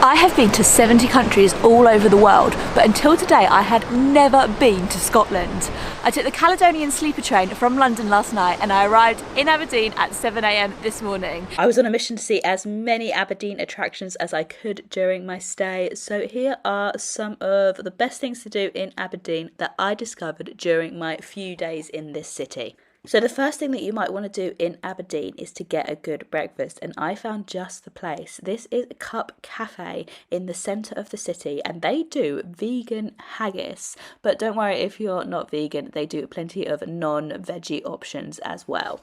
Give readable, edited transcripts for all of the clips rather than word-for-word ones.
I have been to 70 countries all over the world, but until today I had never been to Scotland. I took the Caledonian sleeper train from London last night and I arrived in Aberdeen at 7 AM this morning. I was on a mission to see as many Aberdeen attractions as I could during my stay, so here are some of the best things to do in Aberdeen that I discovered during my few days in this city. So the first thing that you might want to do in Aberdeen is to get a good breakfast, and I found just the place. This is a Cup Cafe in the centre of the city and they do vegan haggis, but don't worry if you're not vegan, they do plenty of non-veggie options as well.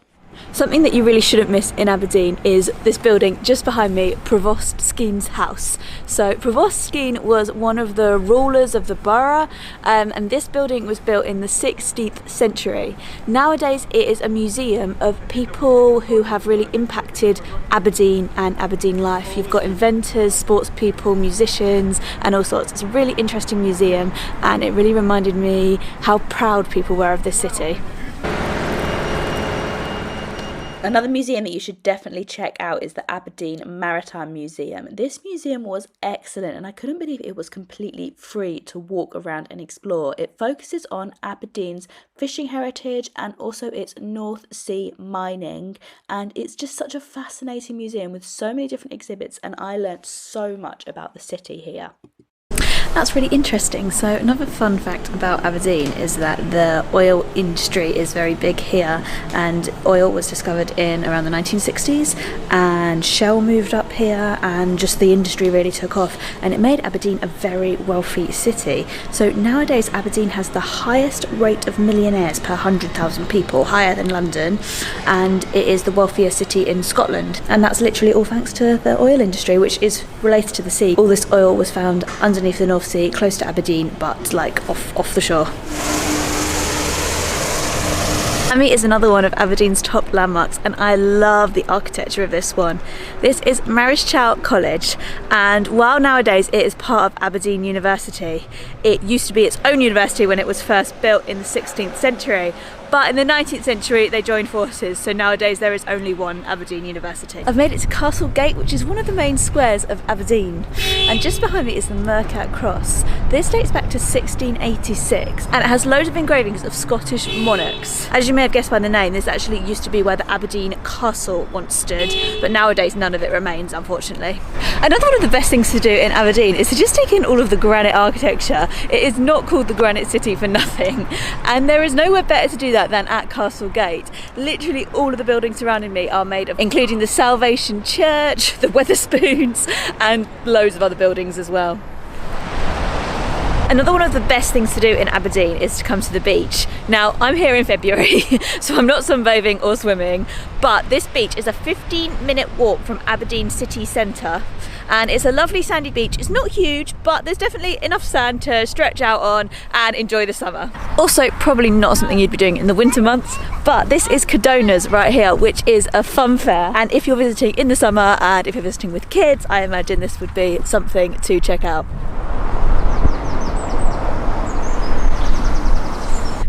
Something that you really shouldn't miss in Aberdeen is this building just behind me, Provost Skene's house. So Provost Skene was one of the rulers of the borough, and this building was built in the 16th century. Nowadays it is a museum of people who have really impacted Aberdeen and Aberdeen life. You've got inventors, sports people, musicians and all sorts. It's a really interesting museum and it really reminded me how proud people were of this city. Another museum that you should definitely check out is the Aberdeen Maritime Museum. This museum was excellent and I couldn't believe it was completely free to walk around and explore. It focuses on Aberdeen's fishing heritage and also its North Sea mining, and it's just such a fascinating museum with so many different exhibits, and I learnt so much about the city here. That's really interesting. So another fun fact about Aberdeen is that the oil industry is very big here, and oil was discovered in around the 1960s and Shell moved up here and just the industry really took off and it made Aberdeen a very wealthy city. So nowadays Aberdeen has the highest rate of millionaires per 100,000 people, higher than London, and it is the wealthiest city in Scotland, and that's literally all thanks to the oil industry, which is related to the sea. All this oil was found underneath the North Sea, close to Aberdeen, but like off the shore. Ammy is another one of Aberdeen's top landmarks and I love the architecture of this one. This is Maritime College, and while nowadays it is part of Aberdeen University, it used to be its own university when it was first built in the 16th century. But in the 19th century they joined forces, so nowadays there is only one Aberdeen University. I've made it to Castle Gate, which is one of the main squares of Aberdeen, and just behind me is the Mercat Cross. This dates back to 1686 and it has loads of engravings of Scottish monarchs. As you may have guessed by the name, this actually used to be where the Aberdeen Castle once stood, but nowadays none of it remains, unfortunately. Another one of the best things to do in Aberdeen is to just take in all of the granite architecture. It is not called the Granite City for nothing, and there is nowhere better to do that than at Castle Gate. Literally all of the buildings surrounding me are made of, including the Salvation Church, the Wetherspoons and loads of other buildings as well. Another one of the best things to do in Aberdeen is to come to the beach. Now I'm here in February so I'm not sunbathing or swimming, but this beach is a 15-minute walk from Aberdeen city centre and it's a lovely sandy beach. It's not huge, but there's definitely enough sand to stretch out on and enjoy the summer. Also probably not something you'd be doing in the winter months, but this is Cadona's right here, which is a fun fair, and if you're visiting in the summer and if you're visiting with kids, I imagine this would be something to check out.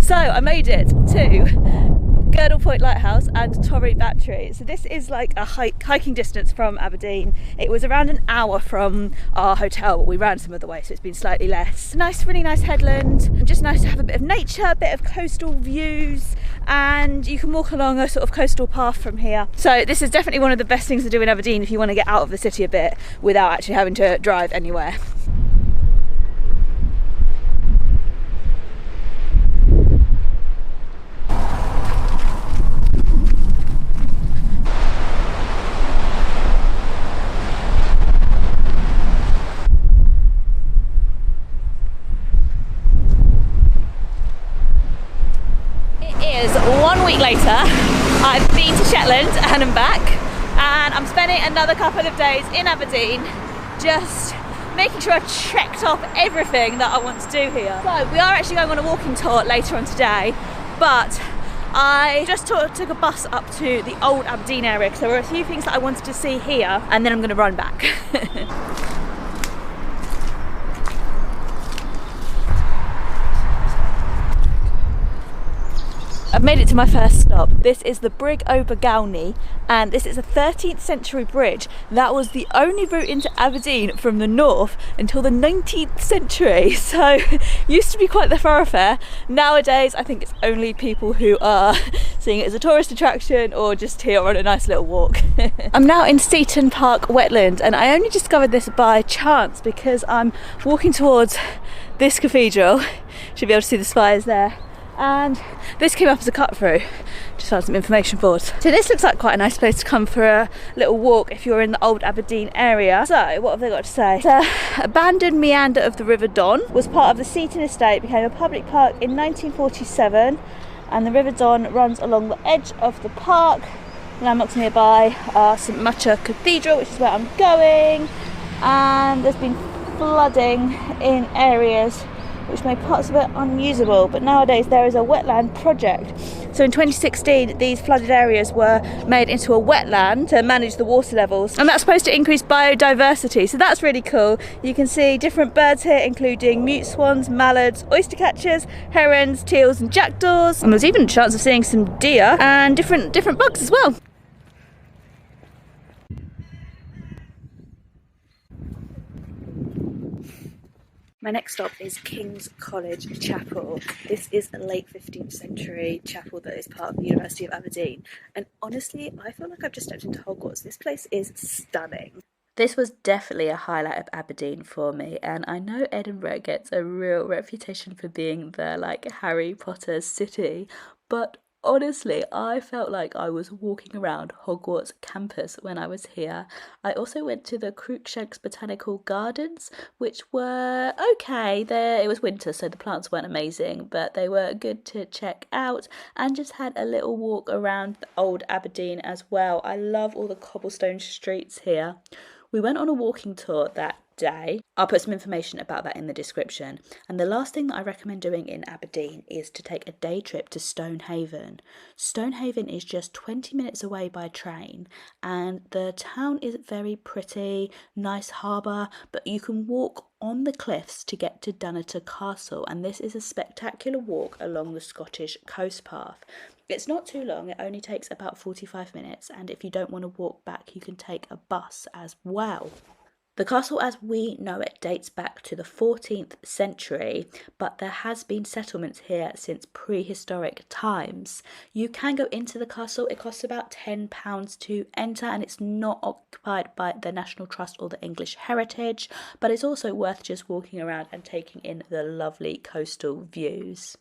So I made it to Girdle Point Lighthouse and Torry Battery. So this is like a hiking distance from Aberdeen. It was around an hour from our hotel, but we ran some of the way, so it's been slightly less. Nice, really nice headland. Just nice to have a bit of nature, a bit of coastal views, and you can walk along a sort of coastal path from here. So this is definitely one of the best things to do in Aberdeen if you want to get out of the city a bit without actually having to drive anywhere. Later, I've been to Shetland and I'm back, and I'm spending another couple of days in Aberdeen just making sure I've checked off everything that I want to do here. So we are actually going on a walking tour later on today, but I just took a bus up to the old Aberdeen area because there were a few things that I wanted to see here, and then I'm going to run back. I've made it to my first stop. This is the Brig Obergauney, and this is a 13th century bridge that was the only route into Aberdeen from the north until the 19th century. So used to be quite the thoroughfare. Nowadays I think it's only people who are seeing it as a tourist attraction or just here on a nice little walk. I'm now in Seaton Park Wetland, and I only discovered this by chance because I'm walking towards this cathedral. Should be able to see the spires there. And this came up as a cut through. Just found some information boards. So this looks like quite a nice place to come for a little walk if you're in the old Aberdeen area. So what have they got to say? The abandoned meander of the River Don was part of the Seaton estate, became a public park in 1947, and the River Don runs along the edge of the park. Landmarks nearby are St Mucha Cathedral, which is where I'm going, and there's been flooding in areas which made parts of it unusable, but nowadays there is a wetland project. So in 2016 these flooded areas were made into a wetland to manage the water levels, and that's supposed to increase biodiversity, so that's really cool. You can see different birds here, including mute swans, mallards, oyster catchers, herons, teals and jackdaws, and there's even a chance of seeing some deer and different bugs as well. My next stop is King's College Chapel. This is a late 15th century chapel that is part of the University of Aberdeen. And honestly, I feel like I've just stepped into Hogwarts. This place is stunning. This was definitely a highlight of Aberdeen for me, and I know Edinburgh gets a real reputation for being the Harry Potter city, but honestly, I felt like I was walking around Hogwarts campus when I was here. I also went to the Cruikshanks Botanical Gardens, which were okay. It was winter, so the plants weren't amazing, but they were good to check out, and just had a little walk around the old Aberdeen as well. I love all the cobblestone streets here. We went on a walking tour that day. I'll put some information about that in the description. And the last thing that I recommend doing in Aberdeen is to take a day trip to Stonehaven. Stonehaven is just 20 minutes away by train, and the town is very pretty, nice harbour, but you can walk on the cliffs to get to Dunnottar Castle, and this is a spectacular walk along the Scottish coast path. It's not too long, it only takes about 45 minutes, and if you don't want to walk back, you can take a bus as well. The castle as we know it dates back to the 14th century, but there has been settlements here since prehistoric times. You can go into the castle. It costs about £10 to enter, and it's not occupied by the National Trust or the English Heritage, but it's also worth just walking around and taking in the lovely coastal views.